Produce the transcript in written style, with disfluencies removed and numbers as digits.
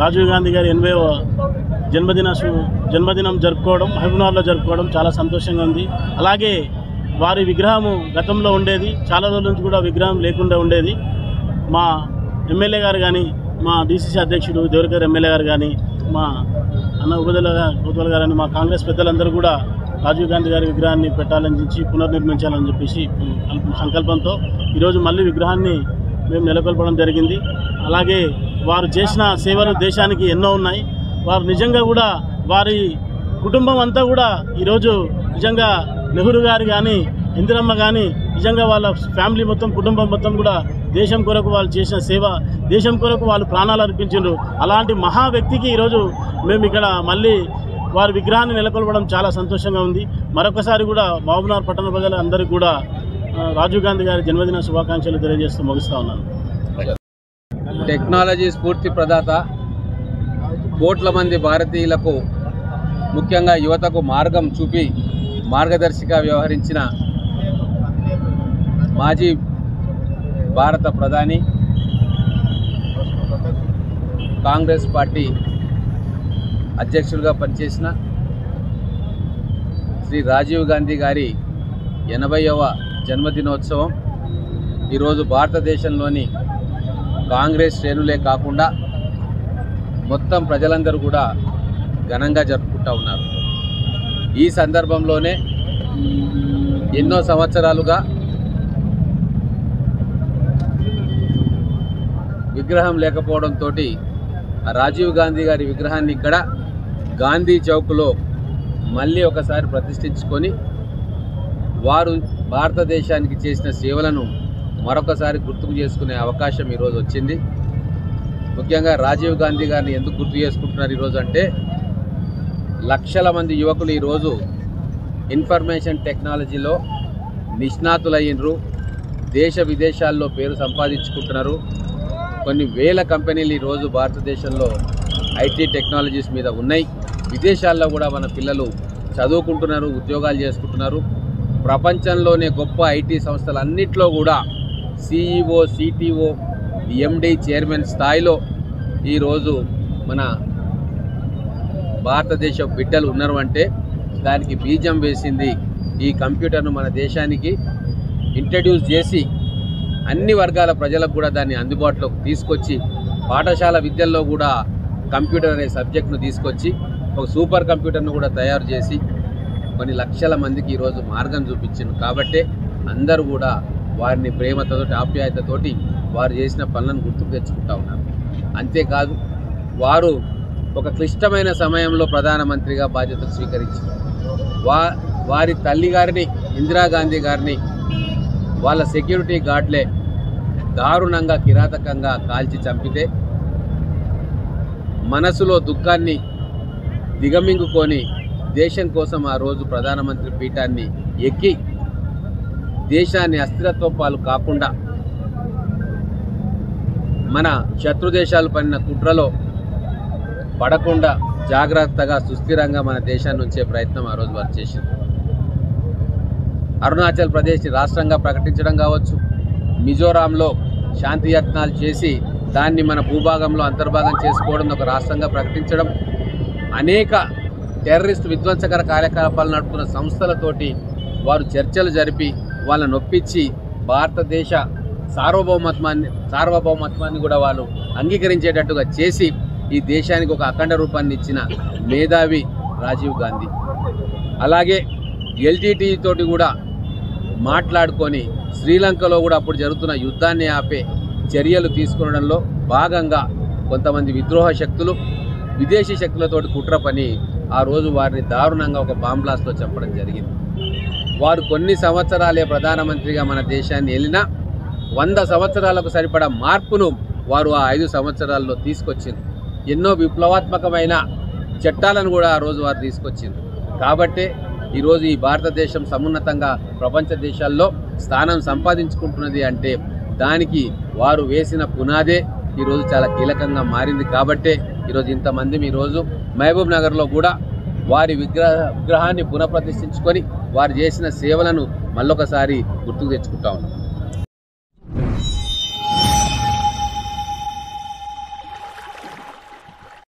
రాజీవ్ గాంధీ గారి 80వ జన్మదినం జరుపుకోవడం మహబూబ్నగర్లో జరుపుకోవడం చాలా సంతోషంగా ఉంది. అలాగే వారి విగ్రహము గతంలో ఉండేది, చాలా రోజుల నుంచి కూడా విగ్రహం లేకుండా ఉండేది. మా ఎమ్మెల్యే గారు కానీ, మా డీసీసీ అధ్యక్షుడు దేవరగారు ఎమ్మెల్యే గారు కానీ, మా అన్న ఉపదల గారు, మా కాంగ్రెస్ పెద్దలందరూ కూడా రాజీవ్ గాంధీ గారి విగ్రహాన్ని పెట్టాలని పునర్నిర్మించాలని చెప్పేసి సంకల్పంతో ఈరోజు మళ్ళీ విగ్రహాన్ని మేము నెలకొల్పడం జరిగింది. అలాగే వారు చేసిన సేవలు దేశానికి ఎన్నో ఉన్నాయి. వారు నిజంగా కూడా వారి కుటుంబం అంతా కూడా ఈరోజు నిజంగా నెహ్రూ గారు కానీ, ఇందిరమ్మ కానీ, నిజంగా వాళ్ళ ఫ్యామిలీ మొత్తం, కుటుంబం మొత్తం కూడా దేశం కొరకు వాళ్ళు చేసిన సేవ, దేశం కొరకు వాళ్ళు ప్రాణాలు అర్పించారు. అలాంటి మహా వ్యక్తికి ఈరోజు మేము ఇక్కడ మళ్ళీ వారి విగ్రహాన్ని నెలకొల్పడం చాలా సంతోషంగా ఉంది. మరొకసారి కూడా మహబూబ్నగర్ పట్టణ ప్రజలందరికీ కూడా రాజీవ్ గాంధీ గారి జన్మదిన శుభాకాంక్షలు తెలియజేస్తూ ముగిస్తా ఉన్నాను. టెక్నాలజీ స్ఫూర్తి ప్రదాత, కోట్ల మంది భారతీయులకు, ముఖ్యంగా యువతకు మార్గం చూపి మార్గదర్శిగా వ్యవహరించిన మాజీ భారత ప్రధాని, కాంగ్రెస్ పార్టీ అధ్యక్షుడిగా పనిచేసిన శ్రీ రాజీవ్ గాంధీ గారి 80వ జన్మదినోత్సవం ఈరోజు భారతదేశంలోని కాంగ్రెస్ శ్రేణులే కాకుండా మొత్తం ప్రజలందరూ కూడా ఘనంగా జరుపుకుంటూ ఉన్నారు. ఈ సందర్భంలోనే ఎన్నో సంవత్సరాలుగా విగ్రహం లేకపోవడంతో రాజీవ్ గాంధీ గారి విగ్రహాన్ని ఇక్కడ గాంధీ చౌక్లో మళ్ళీ ఒకసారి ప్రతిష్ఠించుకొని వారు భారతదేశానికి చేసిన సేవలను మరొకసారి గుర్తుకు చేసుకునే అవకాశం ఈరోజు వచ్చింది. ముఖ్యంగా రాజీవ్ గాంధీ గారిని ఎందుకు గుర్తు చేసుకుంటున్నారు ఈరోజు అంటే, లక్షల మంది యువకులు ఈరోజు ఇన్ఫర్మేషన్ టెక్నాలజీలో నిష్ణాతులయ్యినరు, దేశ విదేశాల్లో పేరు సంపాదించుకుంటున్నారు. కొన్ని వేల కంపెనీలు ఈరోజు భారతదేశంలో ఐటీ టెక్నాలజీస్ మీద ఉన్నాయి. విదేశాల్లో కూడా మన పిల్లలు చదువుకుంటున్నారు, ఉద్యోగాలు చేసుకుంటున్నారు. ప్రపంచంలోనే గొప్ప ఐటీ సంస్థలన్నింటిలో కూడా CEO, CTO, MD, చైర్మన్ స్థాయిలో ఈరోజు మన భారతదేశ బిడ్డలు ఉన్నారు అంటే దానికి బీజం వేసింది ఈ కంప్యూటర్ను మన దేశానికి ఇంట్రడ్యూస్ చేసి అన్ని వర్గాల ప్రజలకు కూడా దాన్ని అందుబాటులోకి తీసుకొచ్చి పాఠశాల విద్యల్లో కూడా కంప్యూటర్ అనే సబ్జెక్ట్ను తీసుకొచ్చి ఒక సూపర్ కంప్యూటర్ను కూడా తయారు చేసి కొన్ని లక్షల మందికి ఈరోజు మార్గం చూపించింది. కాబట్టే అందరూ కూడా వారిని ప్రేమతోటి, ఆప్యాయతతోటి వారు చేసిన పనులను గుర్తుకు తెచ్చుకుంటా ఉన్నారు. అంతేకాదు, వారు ఒక క్లిష్టమైన సమయంలో ప్రధానమంత్రిగా బాధ్యతలు స్వీకరించి వారి తల్లి గారిని, ఇందిరాగాంధీ గారిని వాళ్ళ సెక్యూరిటీ గార్డ్లే దారుణంగా, కిరాతకంగా కాల్చి చంపితే మనసులో దుఃఖాన్ని దిగమింగుకొని దేశం కోసం ఆ రోజు ప్రధానమంత్రి పీఠాన్ని ఎక్కి దేశాన్ని అస్థిరత్వం పాలు కాకుండా మన శత్రు దేశాలు పడిన కుట్రలో పడకుండా జాగ్రత్తగా, సుస్థిరంగా మన దేశాన్ని ఉంచే ప్రయత్నం ఆ రోజు వారు చేసింది. అరుణాచల్ ప్రదేశ్ రాష్ట్రంగా ప్రకటించడం కావచ్చు, మిజోరాంలో శాంతి యత్నాలు చేసి దాన్ని మన భూభాగంలో అంతర్భాగం చేసుకోవడం, ఒక రాష్ట్రంగా ప్రకటించడం, అనేక టెర్రరిస్ట్ విధ్వంసకర కార్యకలాపాలు నడుపుతున్న సంస్థలతోటి వారు చర్చలు జరిపి వాళ్ళని నొప్పించి భారతదేశ సార్వభౌమత్వాన్ని కూడా వాళ్ళు అంగీకరించేటట్టుగా చేసి ఈ దేశానికి ఒక అఖండ రూపాన్ని ఇచ్చిన మేధావి రాజీవ్ గాంధీ. అలాగే LTTE తోటి కూడా మాట్లాడుకొని శ్రీలంకలో కూడా అప్పుడు జరుగుతున్న యుద్ధాన్ని ఆపే చర్యలు తీసుకునడంలో భాగంగా కొంతమంది విద్రోహ శక్తులు, విదేశీ శక్తులతోటి కుట్ర పని ఆ రోజు వారిని దారుణంగా ఒక బాంబ్ బ్లాస్ట్లో చంపడం జరిగింది. వారు కొన్ని సంవత్సరాలే ప్రధానమంత్రిగా మన దేశాన్ని వెళ్ళినా 100 సంవత్సరాలకు సరిపడా మార్పును వారు ఆ 5 సంవత్సరాల్లో తీసుకొచ్చింది. ఎన్నో విప్లవాత్మకమైన చట్టాలను కూడా ఆ రోజు వారు తీసుకొచ్చింది. కాబట్టే ఈరోజు ఈ భారతదేశం సమున్నతంగా ప్రపంచ దేశాల్లో స్థానం సంపాదించుకుంటున్నది అంటే దానికి వారు వేసిన పునాదే ఈరోజు చాలా కీలకంగా మారింది. కాబట్టే ఈరోజు ఇంతమంది ఈరోజు మహబూబ్ నగర్లో కూడా వారి విగ్రహాన్ని పునఃప్రతిష్ఠించుకొని వారు చేసిన సేవలను మళ్ళొకసారి గుర్తుకు తెచ్చుకుంటా ఉన్నాం.